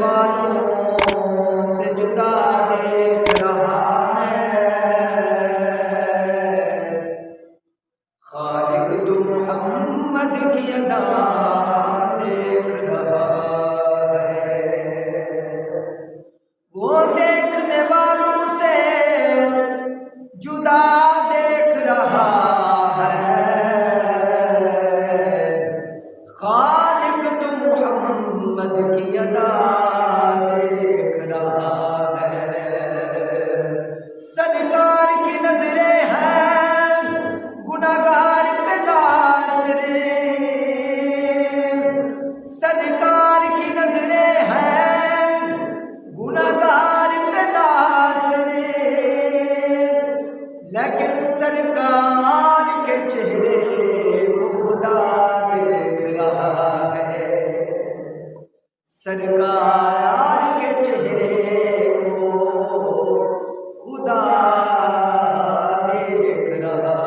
والوں سے جدا دیکھ رہا ہے، خالق تو محمد کی ادا دیکھ رہا ہے، وہ دیکھنے والوں سے جدا دیکھ رہا ہے، خالق تو محمد کی ادا دیکھ رہا ہے، سرکار کی نظریں ہیں گناہگار پہ ناظرین، سرکار کی نظریں ہیں گناہگار پہ ناظرین، لیکن سرکار کے چہرے کو خدا دیکھ رہا ہے، سرکار کے چہرے کو خدا دیکھ رہا